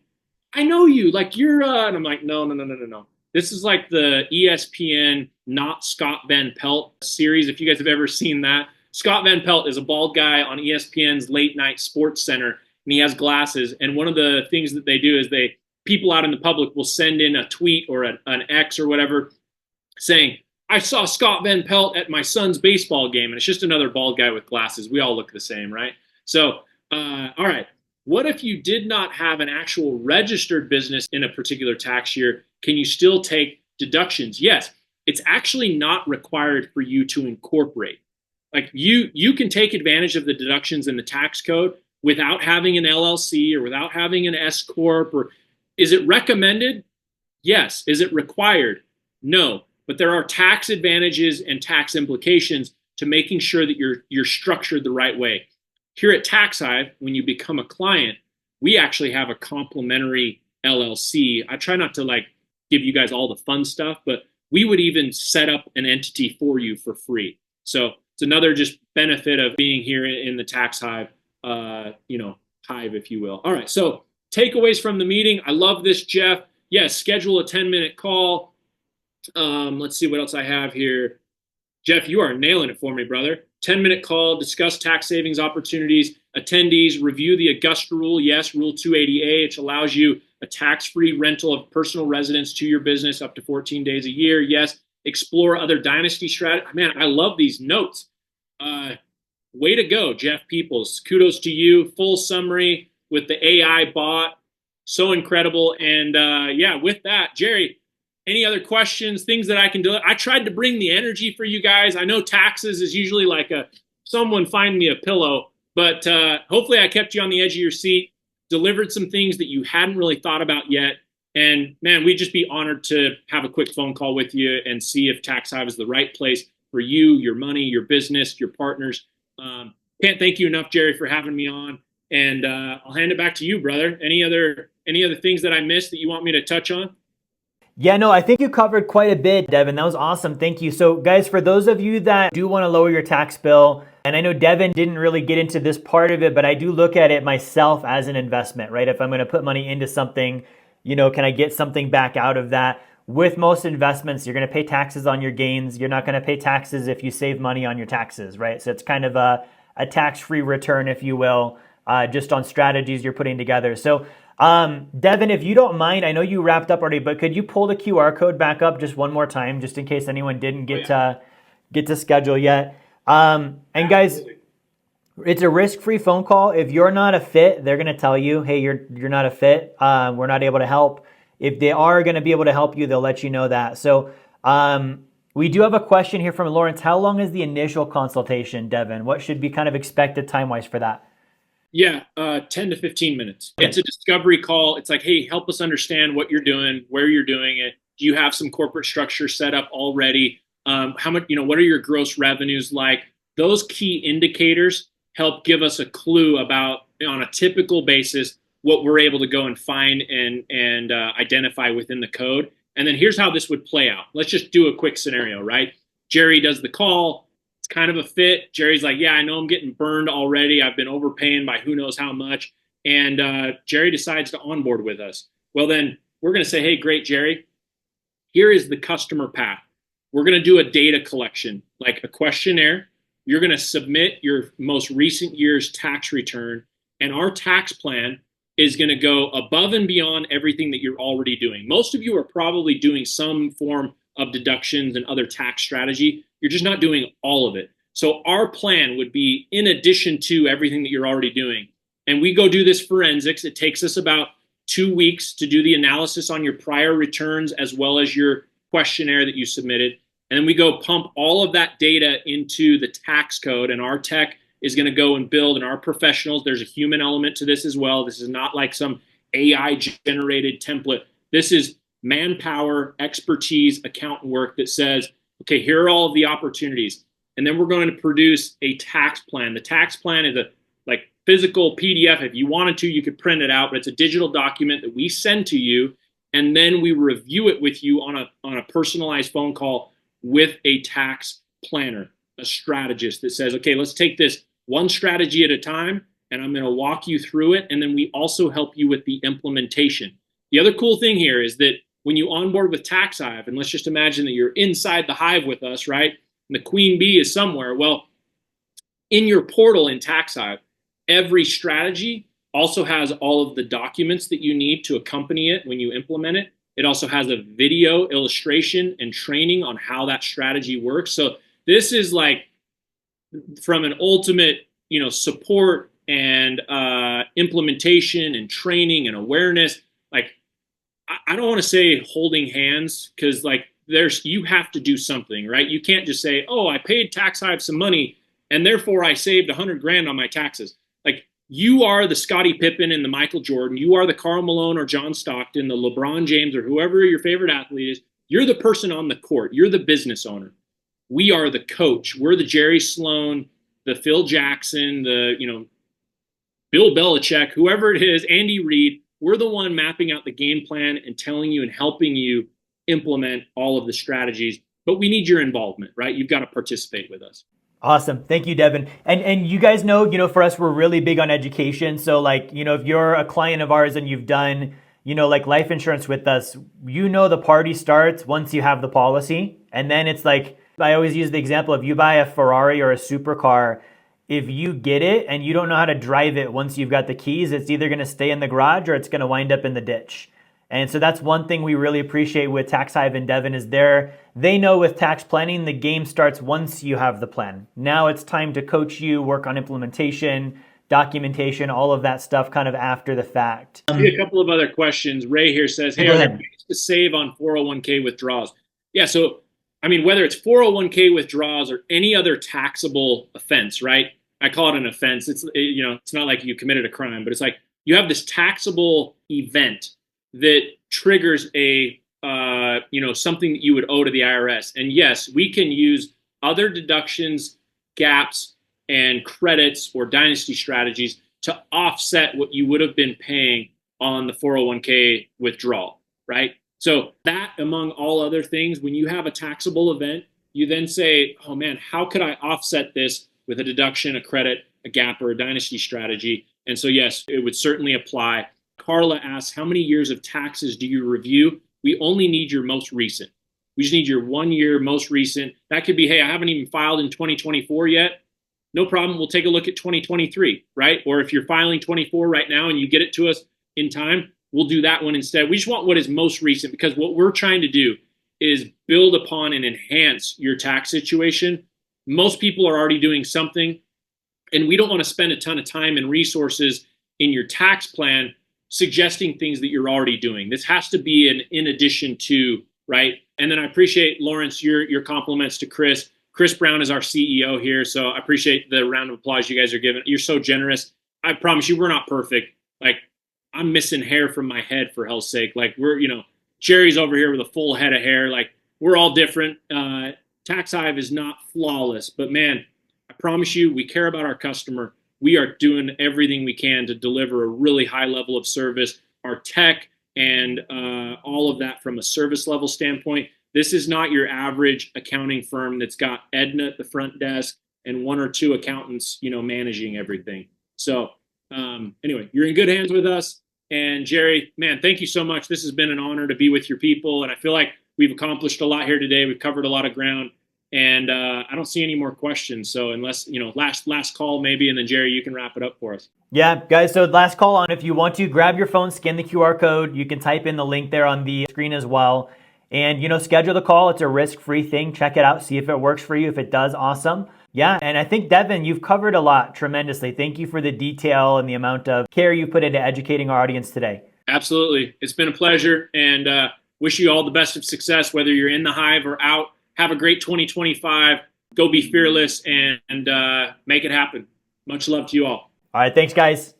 I know you. Like, you're, and I'm like, no. This is like the ESPN Not Scott Van Pelt series, if you guys have ever seen that. Scott Van Pelt is a bald guy on ESPN's late night sports center, and he has glasses. And one of the things that they do is people out in the public will send in a tweet or an X or whatever saying, I saw Scott Van Pelt at my son's baseball game. And it's just another bald guy with glasses. We all look the same, right? So, all right. What if you did not have an actual registered business in a particular tax year? Can you still take deductions? Yes. It's actually not required for you to incorporate. Like you can take advantage of the deductions in the tax code without having an LLC or without having an S corp. Or is it recommended? Yes. Is it required? No. But there are tax advantages and tax implications to making sure that you're structured the right way. Here at Taxhive, when you become a client, we actually have a complementary LLC. I try not to like give you guys all the fun stuff, but we would even set up an entity for you for free. So it's another just benefit of being here in the Taxhive, hive, if you will. All right. So takeaways from the meeting. I love this, Jeff. Yes, schedule a 10-minute call. Let's see what else I have here. Jeff, you are nailing it for me, brother. 10-minute call, discuss tax savings opportunities. Attendees, review the Augusta rule. Yes, Rule 280A, which allows you a tax-free rental of personal residence to your business up to 14 days a year. Yes, explore other dynasty strategies. Man, I love these notes. Way to go, Jeff Peoples. Kudos to you. Full summary with the AI bot. So incredible. And with that, Jerry, any other questions, things that I can do? I tried to bring the energy for you guys. I know taxes is usually like someone find me a pillow, but hopefully I kept you on the edge of your seat, delivered some things that you hadn't really thought about yet. And man, we'd just be honored to have a quick phone call with you and see if Taxhive is the right place for you, your money, your business, your partners. Can't thank you enough, Jerry, for having me on. And I'll hand it back to you, brother. Any other things that I missed that you want me to touch on? Yeah, no, I think you covered quite a bit, Devin. That was awesome. Thank you. So guys, for those of you that do want to lower your tax bill, and I know Devin didn't really get into this part of it, but I do look at it myself as an investment, right? If I'm going to put money into something, can I get something back out of that? With most investments, you're going to pay taxes on your gains. You're not going to pay taxes if you save money on your taxes, right? So it's kind of a tax-free return, if you will, just on strategies you're putting together. So Devin, if you don't mind, I know you wrapped up already, but could you pull the QR code back up just one more time, just in case anyone didn't get to schedule yet? And guys, it's a risk-free phone call. If you're not a fit, they're going to tell you, hey, you're not a fit. We're not able to help. If they are going to be able to help you, they'll let you know that. So we do have a question here from Lawrence. How long is the initial consultation, Devin? What should be kind of expected time-wise for that? Yeah, 10 to 15 minutes. It's a discovery call. It's like, hey, help us understand what you're doing, where you're doing it. Do you have some corporate structure set up already? How much, what are your gross revenues like? Those key indicators help give us a clue about, on a typical basis, what we're able to go and find and identify within the code. And then here's how this would play out. Let's just do a quick scenario, right? Jerry does the call. Kind of a fit. Jerry's like, yeah, I know I'm getting burned already. I've been overpaying by who knows how much. And Jerry decides to onboard with us. Well, then we're going to say, hey, great, Jerry. Here is the customer path. We're going to do a data collection, like a questionnaire. You're going to submit your most recent year's tax return. And our tax plan is going to go above and beyond everything that you're already doing. Most of you are probably doing some form of deductions and other tax strategy. You're just not doing all of it. So our plan would be in addition to everything that you're already doing. And we go do this forensics. It takes us about 2 weeks to do the analysis on your prior returns as well as your questionnaire that you submitted. And then we go pump all of that data into the tax code, and our tech is going to go and build, and our professionals, there's a human element to this as well. This is not like some AI generated template. This is manpower, expertise, accountant work that says, okay, here are all of the opportunities. And then we're going to produce a tax plan. The tax plan is a physical PDF. If you wanted to, you could print it out, but it's a digital document that we send to you. And then we review it with you on a personalized phone call with a tax planner, a strategist that says, okay, let's take this one strategy at a time, and I'm going to walk you through it. And then we also help you with the implementation. The other cool thing here is that when you onboard with Taxhive, and let's just imagine that you're inside the hive with us, right? And the queen bee is somewhere. Well, in your portal in Taxhive, every strategy also has all of the documents that you need to accompany it when you implement it. It also has a video illustration and training on how that strategy works. So this is like from an ultimate, support and implementation and training and awareness. Like, I don't want to say holding hands, because you have to do something, right? You can't just say, oh, I paid Taxhive some money and therefore I saved $100,000 on my taxes. Like, you are the Scottie Pippen and the Michael Jordan. You are the Karl Malone or John Stockton, the LeBron James, or whoever your favorite athlete is. You're the person on the court. You're the business owner. We are the coach. We're the Jerry Sloan, the Phil Jackson, the Bill Belichick, whoever it is, Andy Reid, we're the one mapping out the game plan and telling you and helping you implement all of the strategies. But we need your involvement, right? You've got to participate with us. Awesome. Thank you, Devin. And you guys know, for us, we're really big on education. So like, if you're a client of ours and you've done, like life insurance with us, the party starts once you have the policy. And then it's like, I always use the example of you buy a Ferrari or a supercar. If you get it and you don't know how to drive it once you've got the keys, it's either going to stay in the garage or it's going to wind up in the ditch. And so that's one thing we really appreciate with Taxhive and Devin is they know with tax planning, the game starts once you have the plan. Now it's time to coach you, work on implementation, documentation, all of that stuff kind of after the fact. A couple of other questions. Ray here says, hey, are there ways to save on 401k withdrawals? Yeah, so I mean, whether it's 401k withdrawals or any other taxable offense, right? I call it an offense. It's not like you committed a crime, but it's like you have this taxable event that triggers a something that you would owe to the IRS. And yes, we can use other deductions, gaps, and credits or dynasty strategies to offset what you would have been paying on the 401k withdrawal, right? So that, among all other things, when you have a taxable event, you then say, oh man, how could I offset this with a deduction, a credit, a gap, or a dynasty strategy? And so yes, it would certainly apply. Carla asks, how many years of taxes do you review? We only need your most recent. We just need your 1 year most recent. That could be, hey, I haven't even filed in 2024 yet. No problem. We'll take a look at 2023, right? Or if you're filing 24 right now and you get it to us in time, we'll do that one instead. We just want what is most recent, because what we're trying to do is build upon and enhance your tax situation. Most people are already doing something, and we don't want to spend a ton of time and resources in your tax plan suggesting things that you're already doing. This has to be an in addition to, right? And then I appreciate, Lawrence, your compliments to Chris. Chris Brown is our CEO here, so I appreciate the round of applause you guys are giving. You're so generous. I promise you, we're not perfect. Like, I'm missing hair from my head, for hell's sake. Like, Jerry's over here with a full head of hair. Like, we're all different. Taxhive is not flawless, but man, I promise you, we care about our customer. We are doing everything we can to deliver a really high level of service. Our tech and all of that from a service level standpoint. This is not your average accounting firm that's got Edna at the front desk and one or two accountants, managing everything. So anyway, you're in good hands with us. And Jerry, man, thank you so much. This has been an honor to be with your people. And I feel like we've accomplished a lot here today. We've covered a lot of ground. And I don't see any more questions. So unless, last call maybe, and then Jerry, you can wrap it up for us. Yeah, guys, so last call on. If you want to, grab your phone, scan the QR code. You can type in the link there on the screen as well. And, schedule the call. It's a risk-free thing. Check it out. See if it works for you. If it does, awesome. Yeah, and I think, Devin, you've covered a lot tremendously. Thank you for the detail and the amount of care you put into educating our audience today. Absolutely. It's been a pleasure, and wish you all the best of success, whether you're in the hive or out. Have a great 2025. Go be fearless and make it happen. Much love to you all. All right, thanks, guys.